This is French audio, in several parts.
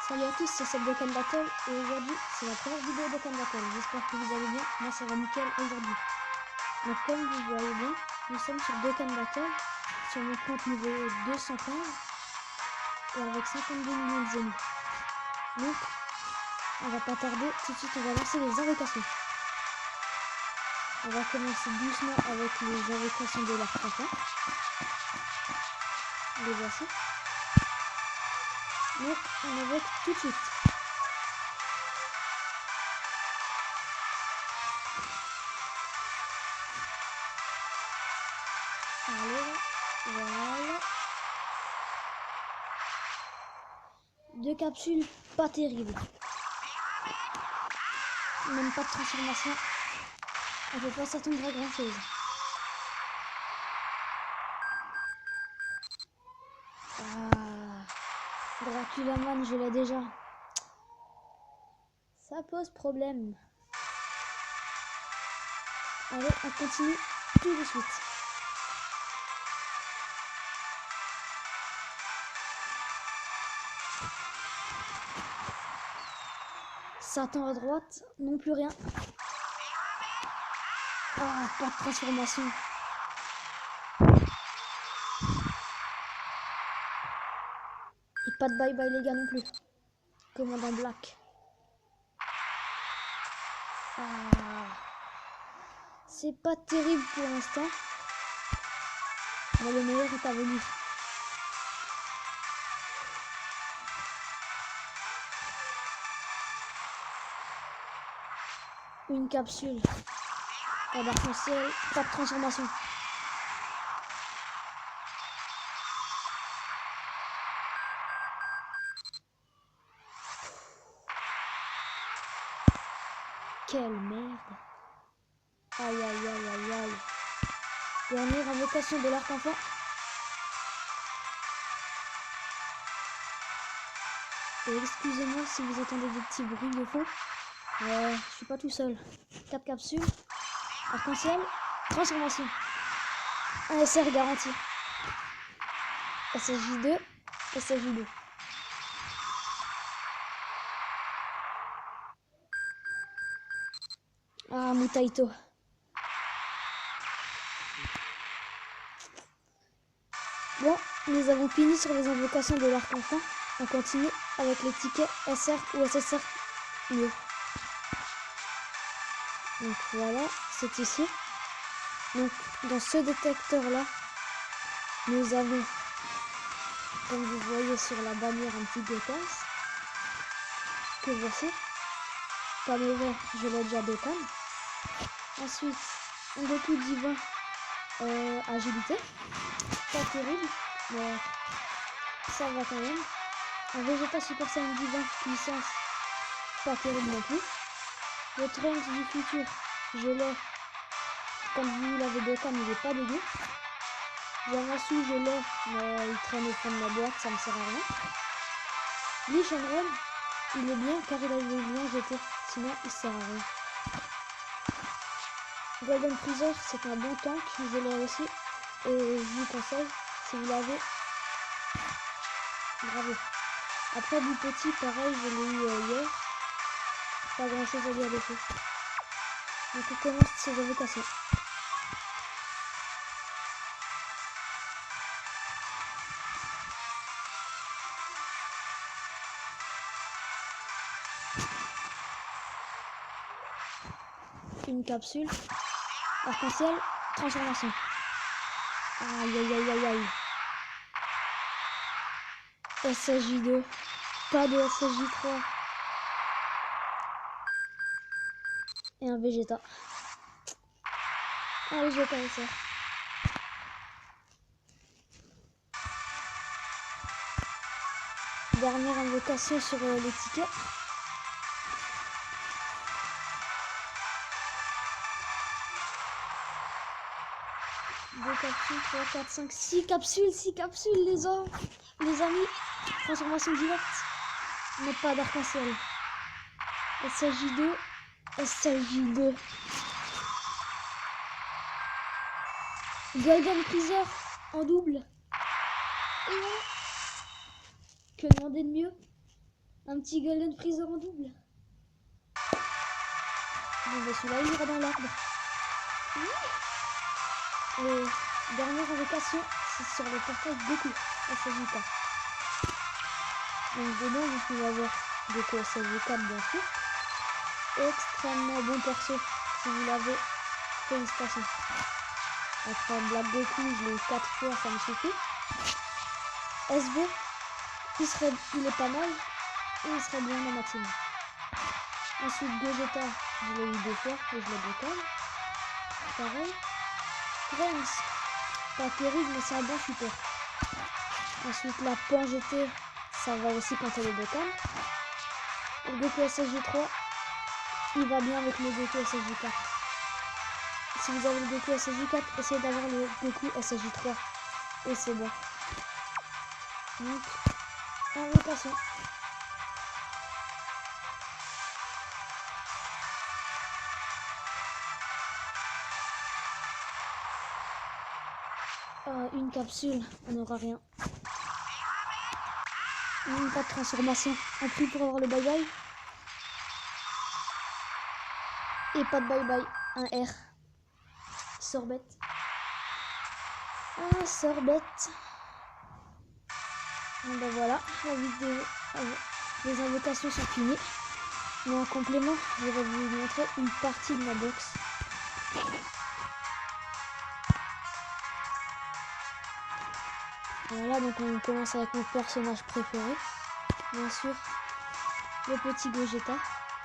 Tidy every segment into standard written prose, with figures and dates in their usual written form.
Salut à tous, c'est Seb de Can Battle et aujourd'hui c'est la première vidéo de Can Battle. J'espère que vous allez bien, moi ça va nickel aujourd'hui. Donc comme vous voyez bien, nous sommes sur Can Battle, sur mon compte niveau 215 et avec 52 millions de zombies. Donc on va pas tarder, tout de suite on va lancer les invocations. On va commencer doucement avec les invocations de l'arc enfant. Les voici. Donc on invoque tout de suite. Allez, voilà. 2 capsules, pas terribles. Même pas de transformation. On peut pas s'attendre à grand chose. Ah, Draculaman, je l'ai déjà. Ça pose problème. Allez, on continue tout de suite. Satan à droite, non plus rien. Ah, pas de transformation. Et pas de bye bye les gars non plus. Commandant Black. Ah, c'est pas terrible pour l'instant. Mais le meilleur est à venir. Une capsule. Pas d'arc-en-ciel, pas de transformation. Quelle merde. Aïe aïe aïe aïe aïe. Dernière invocation de l'arc enfant. Et excusez-moi si vous entendez des petits bruits de fond. Je suis pas tout seul. 4 capsules. Arc-en-ciel. Transformation. Un SR garanti. SSJ2. SSJ2. Ah, Mutaito. Bon, nous avons fini sur les invocations de l'arc enfant. On continue avec les tickets SR ou SSR mieux. Donc voilà, c'est ici. Donc dans ce détecteur là, nous avons, comme vous voyez sur la bannière, un petit Gotas que voici. Pas mauvais, je l'ai déjà de canne. Ensuite, un Goku divin agilité. Pas terrible, mais ça va quand même. Un Vegeta Super Saiyan divin puissance. Pas terrible non plus. Le Trunks du futur, je l'ai. Comme vous l'avez de canne, il est pas dégueu. Yamasu, je l'ai, mais il traîne au fond de la boîte, ça ne sert à rien. Lee Shenron, il est bien car il a des liens jetés, sinon il sert à rien. Golden Freezer, c'est un bon tank, je l'ai aussi. Et je vous conseille, si vous l'avez, bravo. Après du petit, pareil, je l'ai eu hier. Pas grand chose à dire dessus. Donc on commence ces invocations. Une capsule. Arc-en-ciel. Transformation. Aïe aïe aïe aïe aïe. SSJ2. Pas de SSJ3. Et un Vegeta. Un Vegeta SR. Dernière invocation sur les tickets. Deux capsules, 3, 4, 5, 6 capsules, 6 capsules les amis. Transformation directe. Mais pas d'arc-en-ciel. SSJ2. SSJ2. Golden Freezer en double. Et voilà. Que demander de mieux? Un petit Golden Freezer en double. Bon, bah celui-là, il ira dans l'arbre. Et dernière invocation, c'est sur le portail Goku. Ça s'agit pas. Donc dedans, vous pouvez avoir Goku SSJ4 bien sûr. Extrêmement bon perso. Si vous l'avez, félicitations. Après Black Goku, je l'ai eu 4 fois, ça me suffit. SB, il est pas mal. Et il serait bien dans ma team. Ensuite Gogeta, je l'ai eu 2 fois et je l'ai bloqué. Pareil. Trunks, pas terrible mais c'est un bon support. Ensuite la Pan GT, ça va aussi quand elle est bloquée. Le Goku SSJ3, il va bien avec le Goku SSJ4. Si vous avez le Goku SSJ4, essayez d'avoir le Goku SSJ3 et c'est bon. Donc, invocation. Une capsule, on n'aura rien. Même pas de transformation. En plus pour avoir le bye bye. Et pas de bye bye. Un R. Sorbette. Un sorbette. Bon ben voilà, la vidéo, les invocations sont finies. Mais en complément, je vais vous montrer une partie de ma box. Voilà, donc on commence avec mon personnage préféré. Bien sûr, le petit Gogeta,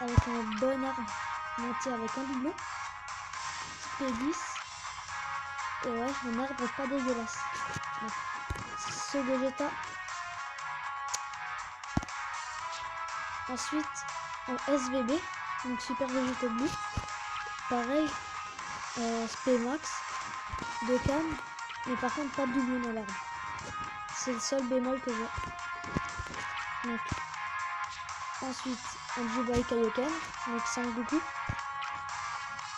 avec un bon arme monté avec un doublon. P10. Et ouais, un arbre pas dégueulasse. Donc, ce Gogeta. Ensuite, en SVB, donc Super Vegeta Blue. Pareil, Spmax, 2 cannes, mais par contre pas de doublon dans l'arbre. C'est le seul bémol que j'ai. Donc, ensuite, un Jubai Kaioken, donc 5 Goku.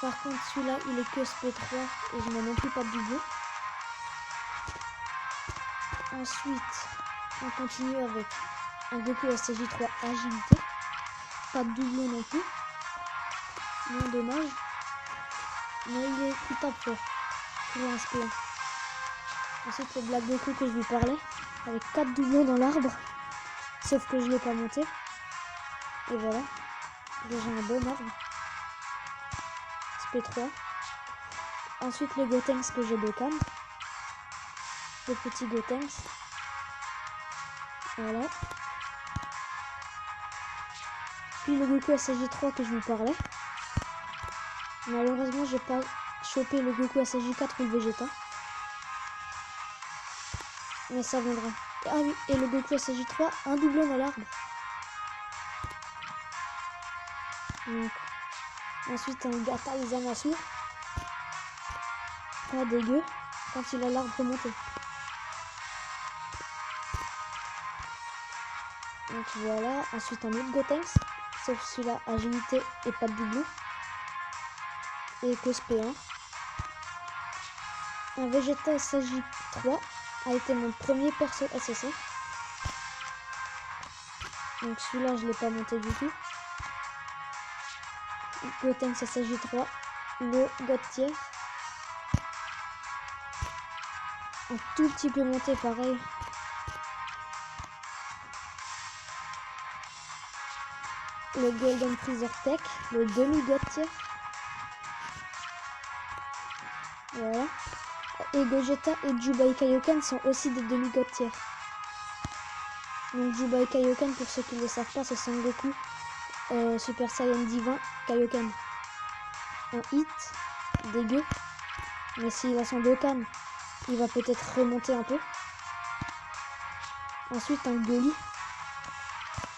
Par contre, celui-là, il est que SP3 et je n'ai non plus pas de doublon. Ensuite, on continue avec un Goku SSJ3 Agilité. Pas de doublon non plus. Non, dommage. Mais il tape fort pour un SP1. Ensuite, le Black Goku que je vous parlais, avec 4 doublons dans l'arbre. Sauf que je ne l'ai pas monté. Et voilà. Déjà un bon arbre. SP3. Ensuite, le Gotenks que j'ai Dokkan. Le petit Gotenks. Voilà. Puis le Goku SSJ3 que je vous parlais. Malheureusement, j'ai pas chopé le Goku SSJ4 ou le Vegeta. Mais ça viendra. Ah oui, et le Goku SSJ3, un doublon dans l'arbre. Donc, ensuite un Gata Izamasu. Pas dégueu quand il a l'arbre remonté. Donc voilà, ensuite un autre Gotenks, sauf celui-là agilité et pas de doublon. Et que SP1. Un Vegeta SSJ3 a été mon premier perso SSC. Donc celui-là je l'ai pas monté du tout. Gotenks SSJ3, le God Tier. Un tout petit peu monté pareil. Le Golden Freezer Tech, le demi-God Tier. Voilà. Et Gogeta et Jubai Kaioken sont aussi des demi-God Tier. Donc Jubai Kaioken, pour ceux qui ne le savent pas, c'est Son Goku Super Saiyan Divin Kaioken. Un hit, dégueu. Mais s'il a son Dokkan, il va peut-être remonter un peu. Ensuite un Goli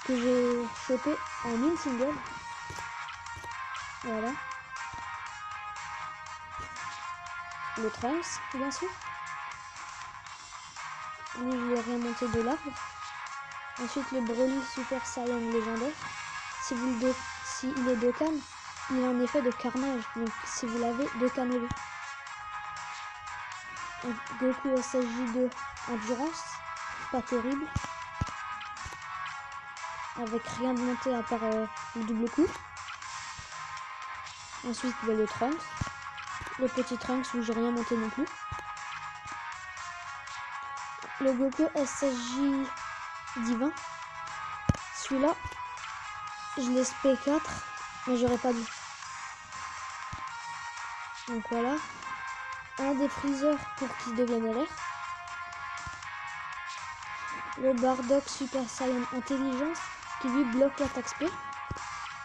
que j'ai chopé en une single. Voilà. Le Trunks, bien sûr. Lui, je l'ai remonté de l'arbre. Ensuite, le Broly Super Saiyan légendaire. Si il est Dokkan, il a un effet de carnage. Donc, si vous l'avez, Dokkannez-le. Un Goku SSJ2 Endurance. Pas terrible. avec rien de monté à part le double coup. Ensuite le Trunks, le petit Trunks où j'ai rien monté non plus. Le Goku SSJ divin. Celui-là, je laisse P4, mais j'aurais pas dû. Donc voilà. Un des Freezer pour qu'il devienne LR. Le Bardock Super Saiyan Intelligence qui lui bloque l'attaque SP.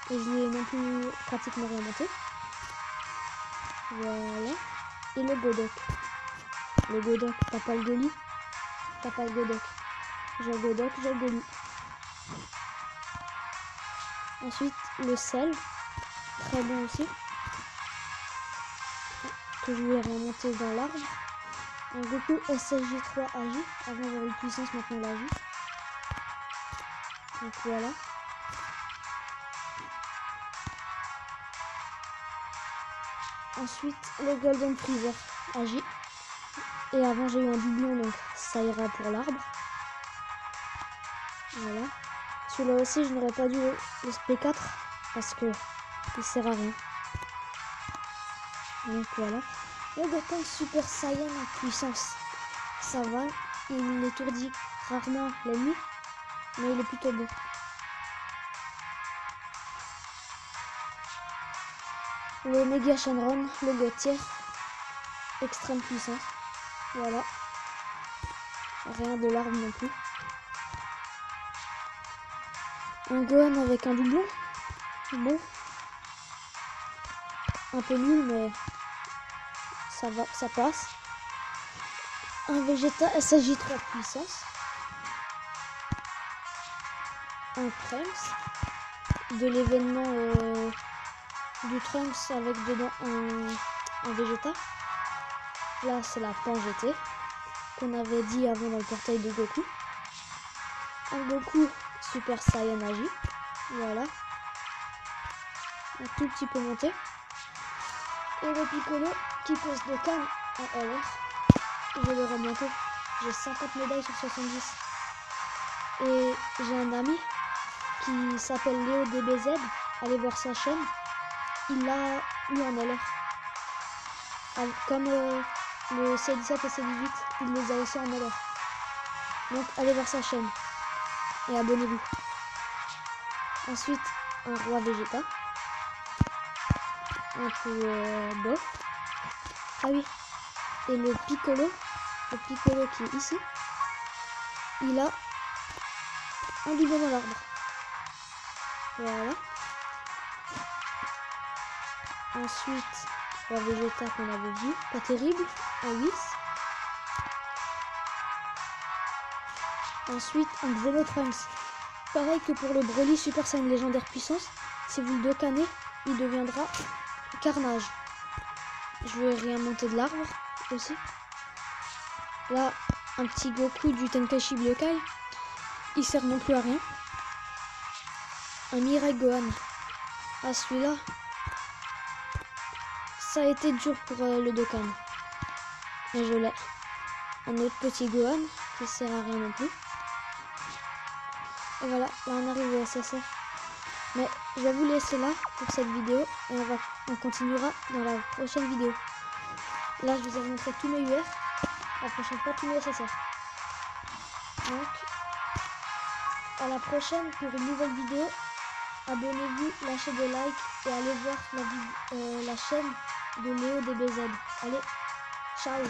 Et je lui ai non plus pratiquement rien monté. Voilà. Et le Godok. Le Godok, t'as pas le Goli? T'as pas le Godok. J'ai le Godok, j'ai le Goli. Ensuite, le Cell. Très bon aussi. Que je lui ai remonté dans l'arbre. Un Goku SSJ3 AJ. Avant j'avais le puissance, maintenant l'AJ. Donc voilà. Ensuite, le Golden Freezer AJ. Et avant j'ai eu un doublon, donc ça ira pour l'arbre. Voilà. Celui-là aussi, je n'aurais pas dû le SP4 parce que il sert à rien. Donc voilà. Le Goten Super Saiyan en puissance. Ça va, il étourdit rarement l'ennemi, mais il est plutôt beau. Le Mega Shenron, le Gotier, extrême puissance. Voilà. Rien de l'arbre non plus. Un Gohan avec un doublon. Bon. Un peu nul, mais ça va, ça passe. Un Vegeta SSJ3 puissance. Un Trunks. De l'événement du Trunks avec dedans un Vegeta. Là, c'est la Pan GT qu'on avait dit avant dans le portail de Goku. Un Goku Super Saiyan AJ. Voilà. Un tout petit peu monté. Et le Piccolo qui pose de canne en LR. Je l'aurai bientôt. J'ai 50 médailles sur 70. Et j'ai un ami qui s'appelle Léo DBZ. Allez voir sa chaîne. Il l'a eu en LR. Comme le C17 et C18, il les a aussi en LR. Donc allez voir sa chaîne. Et abonnez-vous. Ensuite, un Roi Vegeta. Un peu bof. Ah oui. Et le Piccolo qui est ici, il a un doublon dans l'arbre. Voilà. Ensuite, Roi Vegeta qu'on avait vu, pas terrible, un 8. Ensuite, un Xenotrunks. Pareil que pour le Broly Super Saiyan légendaire puissance, si vous le docanez, il deviendra Carnage. Je vais rien monter de l'arbre aussi. Là, un petit Goku du Tenkaichi Budokai. Il sert non plus à rien. Un Mirai Gohan. Ah, celui-là, ça a été dur pour le Dokkan. Mais je l'ai. Un autre petit Gohan qui sert à rien non plus. Et voilà, là on arrive au SSR. Mais je vais vous laisser là pour cette vidéo et on continuera dans la prochaine vidéo. Là je vous ai montré tous mes UR, la prochaine fois tous mes SSR. Donc à la prochaine pour une nouvelle vidéo. Abonnez-vous, lâchez des likes et allez voir la chaîne de Léo DBZ. Allez, ciao!